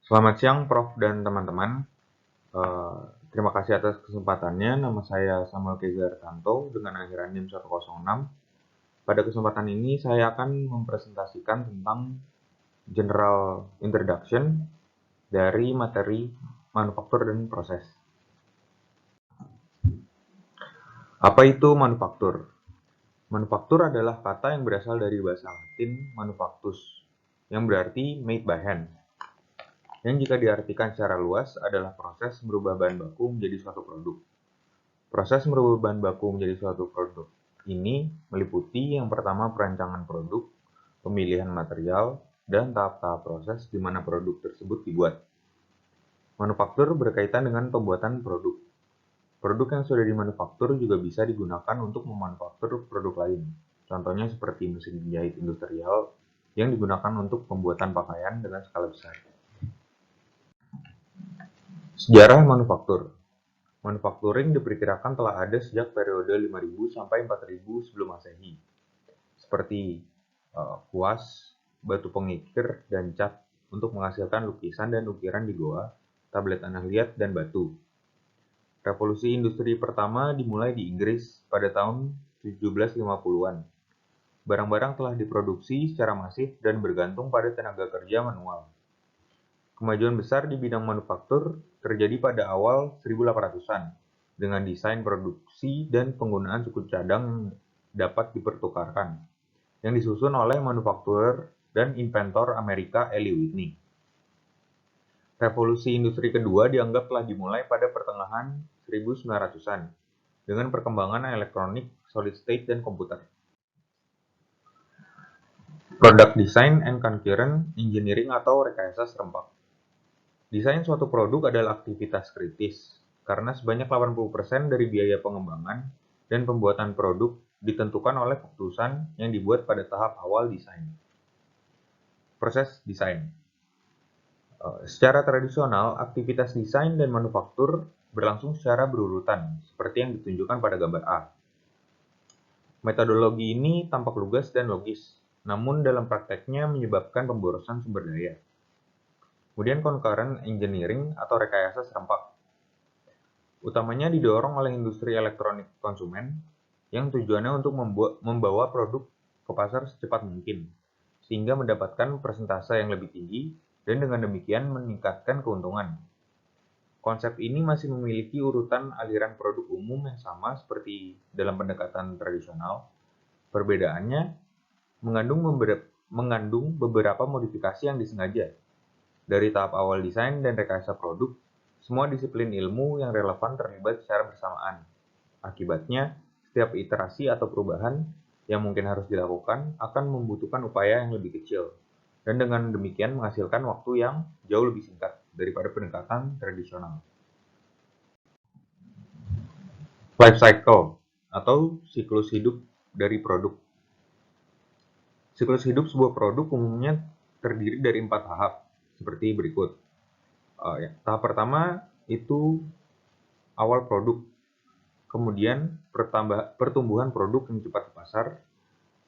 Selamat siang, Prof. dan teman-teman. Terima kasih atas kesempatannya. Nama saya Samuel Keza Tanto dengan akhiran NIM 106. Pada kesempatan ini saya akan mempresentasikan tentang general introduction dari materi manufaktur dan proses. Apa itu manufaktur? Manufaktur adalah kata yang berasal dari bahasa Latin manufactus, yang berarti made by hand, yang jika diartikan secara luas adalah proses merubah bahan baku menjadi suatu produk. Proses merubah bahan baku menjadi suatu produk ini meliputi yang pertama perancangan produk, pemilihan material, dan tahap-tahap proses di mana produk tersebut dibuat. Manufaktur berkaitan dengan pembuatan produk. Produk yang sudah dimanufaktur juga bisa digunakan untuk memanufaktur produk lain. Contohnya seperti mesin penjahit industrial yang digunakan untuk pembuatan pakaian dengan skala besar. Sejarah manufaktur. Manufacturing diperkirakan telah ada sejak periode 5000 sampai 4000 sebelum Masehi. Seperti kuas, batu pengikir, dan cat untuk menghasilkan lukisan dan ukiran di goa, tablet tanah liat, dan batu. Revolusi industri pertama dimulai di Inggris pada tahun 1750-an. Barang-barang telah diproduksi secara masif dan bergantung pada tenaga kerja manual. Kemajuan besar di bidang manufaktur terjadi pada awal 1800-an dengan desain produksi dan penggunaan suku cadang yang dapat dipertukarkan, yang disusun oleh manufakturer dan inventor Amerika Eli Whitney. Revolusi industri kedua dianggap telah dimulai pada pertengahan 1900-an dengan perkembangan elektronik, solid state, dan komputer. Product design and concurrent engineering atau rekayasa serempak. Desain suatu produk adalah aktivitas kritis, karena sebanyak 80% dari biaya pengembangan dan pembuatan produk ditentukan oleh keputusan yang dibuat pada tahap awal desain. Proses desain. Secara tradisional, aktivitas desain dan manufaktur berlangsung secara berurutan, seperti yang ditunjukkan pada gambar A. Metodologi ini tampak lugas dan logis, namun dalam prakteknya menyebabkan pemborosan sumber daya. Kemudian concurrent engineering atau rekayasa serempak. Utamanya didorong oleh industri elektronik konsumen yang tujuannya untuk membawa produk ke pasar secepat mungkin, sehingga mendapatkan persentase yang lebih tinggi dan dengan demikian meningkatkan keuntungan. Konsep ini masih memiliki urutan aliran produk umum yang sama seperti dalam pendekatan tradisional. Perbedaannya mengandung beberapa modifikasi yang disengaja. Dari tahap awal desain dan rekayasa produk, semua disiplin ilmu yang relevan terlibat secara bersamaan. Akibatnya, setiap iterasi atau perubahan yang mungkin harus dilakukan akan membutuhkan upaya yang lebih kecil, dan dengan demikian menghasilkan waktu yang jauh lebih singkat daripada pendekatan tradisional. Life cycle atau siklus hidup dari produk. Siklus hidup sebuah produk umumnya terdiri dari 4 tahap, seperti berikut. Tahap pertama itu awal produk, kemudian pertumbuhan produk yang cepat di pasar,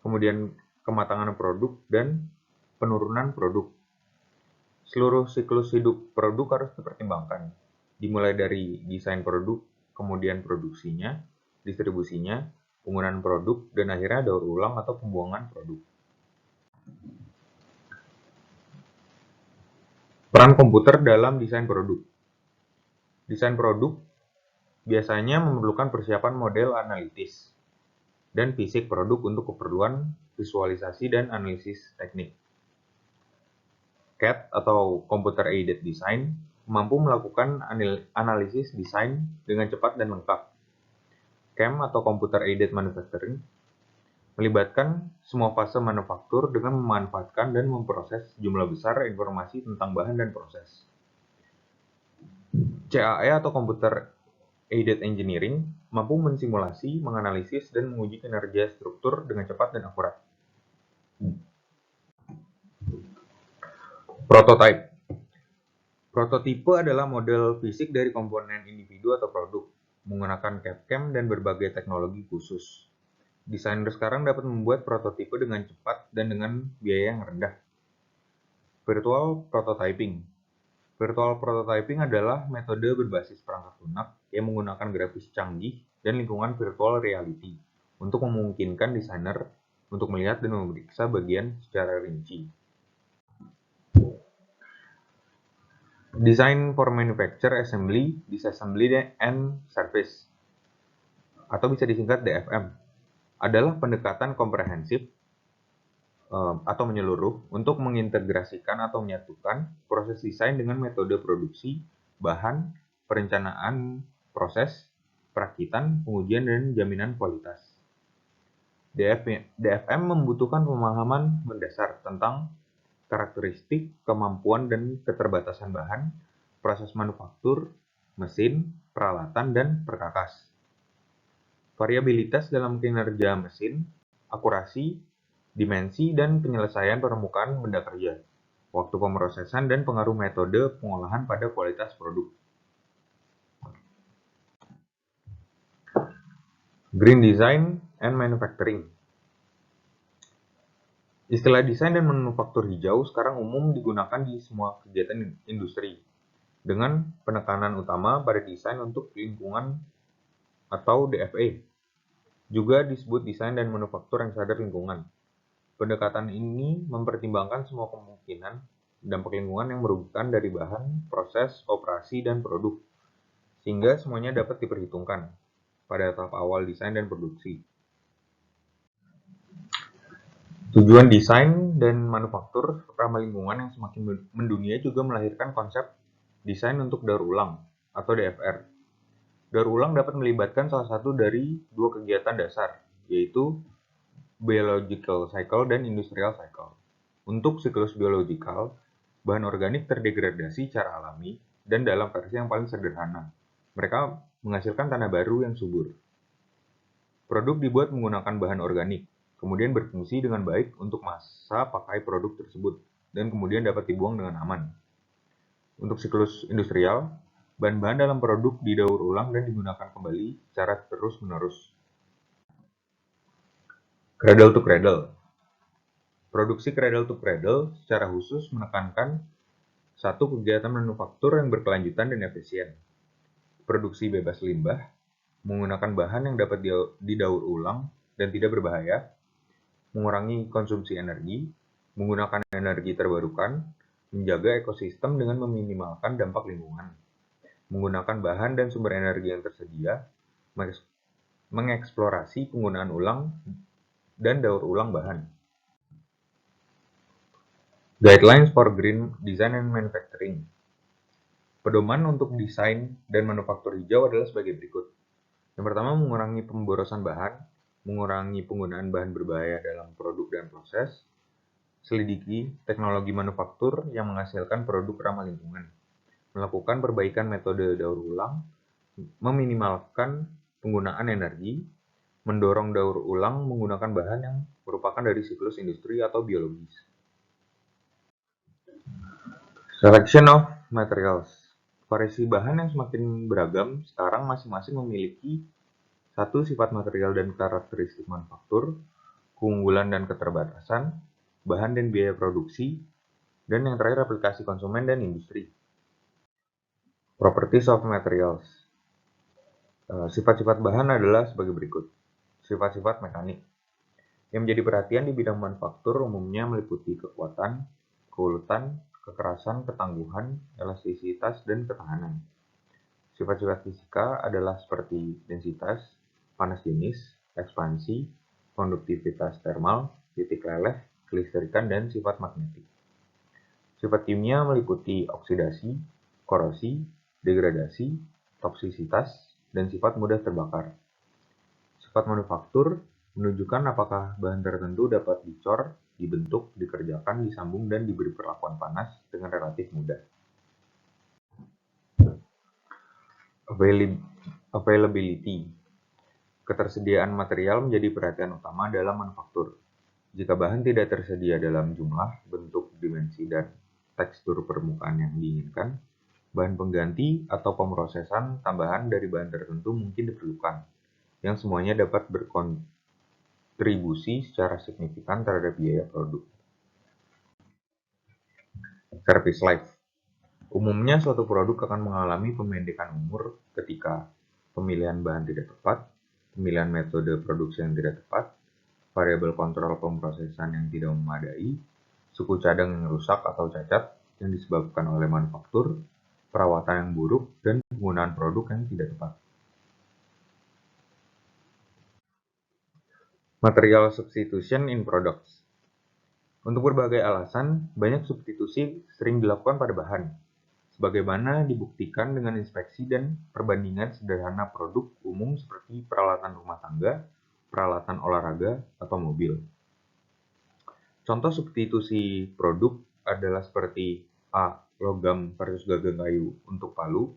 kemudian kematangan produk, dan penurunan produk. Seluruh siklus hidup produk harus dipertimbangkan, dimulai dari desain produk, kemudian produksinya, distribusinya, penggunaan produk, dan akhirnya daur ulang atau pembuangan produk. Peran komputer dalam desain produk. Desain produk biasanya memerlukan persiapan model analitis dan fisik produk untuk keperluan visualisasi dan analisis teknik. CAD atau Computer Aided Design mampu melakukan analisis desain dengan cepat dan lengkap. CAM atau Computer Aided Manufacturing melibatkan semua fase manufaktur dengan memanfaatkan dan memproses jumlah besar informasi tentang bahan dan proses. CAE atau Computer Aided Engineering mampu mensimulasi, menganalisis, dan menguji kinerja struktur dengan cepat dan akurat. Prototype. Prototipe adalah model fisik dari komponen individu atau produk, menggunakan CAD/CAM dan berbagai teknologi khusus. Desainer sekarang dapat membuat prototipe dengan cepat dan dengan biaya yang rendah. Virtual prototyping. Virtual prototyping adalah metode berbasis perangkat lunak yang menggunakan grafis canggih dan lingkungan virtual reality untuk memungkinkan desainer untuk melihat dan memeriksa bagian secara rinci. Design for Manufacture Assembly, Disassembly and Service, atau bisa disingkat DFM, adalah pendekatan komprehensif atau menyeluruh untuk mengintegrasikan atau menyatukan proses desain dengan metode produksi, bahan, perencanaan proses, perakitan, pengujian, dan jaminan kualitas. DFM membutuhkan pemahaman mendasar tentang karakteristik, kemampuan, dan keterbatasan bahan, proses manufaktur, mesin, peralatan, dan perkakas. Variabilitas dalam kinerja mesin, akurasi, dimensi, dan penyelesaian permukaan benda kerja, waktu pemrosesan, dan pengaruh metode pengolahan pada kualitas produk. Green Design and Manufacturing. Istilah desain dan manufaktur hijau sekarang umum digunakan di semua kegiatan industri, dengan penekanan utama pada desain untuk lingkungan atau DFE. Juga disebut desain dan manufaktur yang sadar lingkungan. Pendekatan ini mempertimbangkan semua kemungkinan dampak lingkungan yang merugikan dari bahan, proses, operasi, dan produk, sehingga semuanya dapat diperhitungkan pada tahap awal desain dan produksi. Tujuan desain dan manufaktur ramah lingkungan yang semakin mendunia juga melahirkan konsep desain untuk daur ulang atau DFR. Daur ulang dapat melibatkan salah satu dari dua kegiatan dasar, yaitu biological cycle dan industrial cycle. Untuk siklus biologikal, bahan organik terdegradasi secara alami dan dalam versi yang paling sederhana. Mereka menghasilkan tanah baru yang subur. Produk dibuat menggunakan bahan organik, kemudian berfungsi dengan baik untuk masa pakai produk tersebut, dan kemudian dapat dibuang dengan aman. Untuk siklus industrial, bahan-bahan dalam produk didaur ulang dan digunakan kembali secara terus-menerus. Cradle to Cradle. Produksi cradle to cradle secara khusus menekankan satu kegiatan manufaktur yang berkelanjutan dan efisien. Produksi bebas limbah, menggunakan bahan yang dapat didaur ulang dan tidak berbahaya, mengurangi konsumsi energi, menggunakan energi terbarukan, menjaga ekosistem dengan meminimalkan dampak lingkungan, menggunakan bahan dan sumber energi yang tersedia, mengeksplorasi penggunaan ulang dan daur ulang bahan. Guidelines for Green Design and Manufacturing. Pedoman untuk desain dan manufaktur hijau adalah sebagai berikut. Yang pertama, mengurangi pemborosan bahan, mengurangi penggunaan bahan berbahaya dalam produk dan proses, selidiki teknologi manufaktur yang menghasilkan produk ramah lingkungan, melakukan perbaikan metode daur ulang, meminimalkan penggunaan energi, mendorong daur ulang menggunakan bahan yang merupakan dari siklus industri atau biologis. Selection of materials. Variasi bahan yang semakin beragam sekarang masing-masing memiliki satu sifat material dan karakteristik manufaktur, keunggulan dan keterbatasan, bahan dan biaya produksi, dan yang terakhir aplikasi konsumen dan industri. Properties of materials. Sifat-sifat bahan adalah sebagai berikut. Sifat-sifat mekanik. Yang menjadi perhatian di bidang manufaktur umumnya meliputi kekuatan, keuletan, kekerasan, ketangguhan, elastisitas, dan ketahanan. Sifat-sifat fisika adalah seperti densitas, panas jenis, ekspansi, konduktivitas termal, titik leleh, kelistrikan, dan sifat magnetik. Sifat kimia meliputi oksidasi, korosi, degradasi, toksisitas, dan sifat mudah terbakar. Sifat manufaktur menunjukkan apakah bahan tertentu dapat dicor, dibentuk, dikerjakan, disambung, dan diberi perlakuan panas dengan relatif mudah. Availability. Ketersediaan material menjadi perhatian utama dalam manufaktur. Jika bahan tidak tersedia dalam jumlah, bentuk, dimensi, dan tekstur permukaan yang diinginkan, bahan pengganti atau pemrosesan tambahan dari bahan tertentu mungkin diperlukan, yang semuanya dapat berkontribusi secara signifikan terhadap biaya produk. Service life. Umumnya suatu produk akan mengalami pemendekan umur ketika pemilihan bahan tidak tepat, pemilihan metode produksi yang tidak tepat, variabel kontrol pemrosesan yang tidak memadai, suku cadang yang rusak atau cacat yang disebabkan oleh manufaktur, perawatan yang buruk, dan penggunaan produk yang tidak tepat. Material substitution in products. Untuk berbagai alasan, banyak substitusi sering dilakukan pada bahan, sebagaimana dibuktikan dengan inspeksi dan perbandingan sederhana produk umum seperti peralatan rumah tangga, peralatan olahraga, atau mobil. Contoh substitusi produk adalah seperti A. Logam versus gagang kayu untuk palu,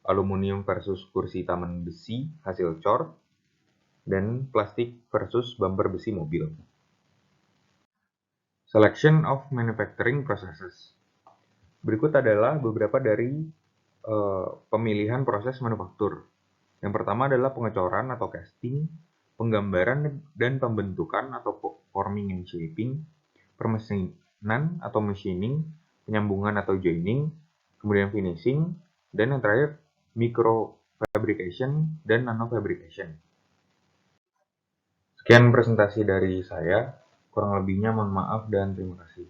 aluminium versus kursi taman besi hasil cor, dan plastik versus bumper besi mobil. Selection of manufacturing processes. Berikut adalah beberapa dari pemilihan proses manufaktur. Yang pertama adalah pengecoran atau casting, penggambaran dan pembentukan atau forming and shaping, permesinan atau machining, penyambungan atau joining, kemudian finishing, dan yang terakhir micro fabrication dan nano fabrication. Sekian presentasi dari saya, kurang lebihnya mohon maaf dan terima kasih.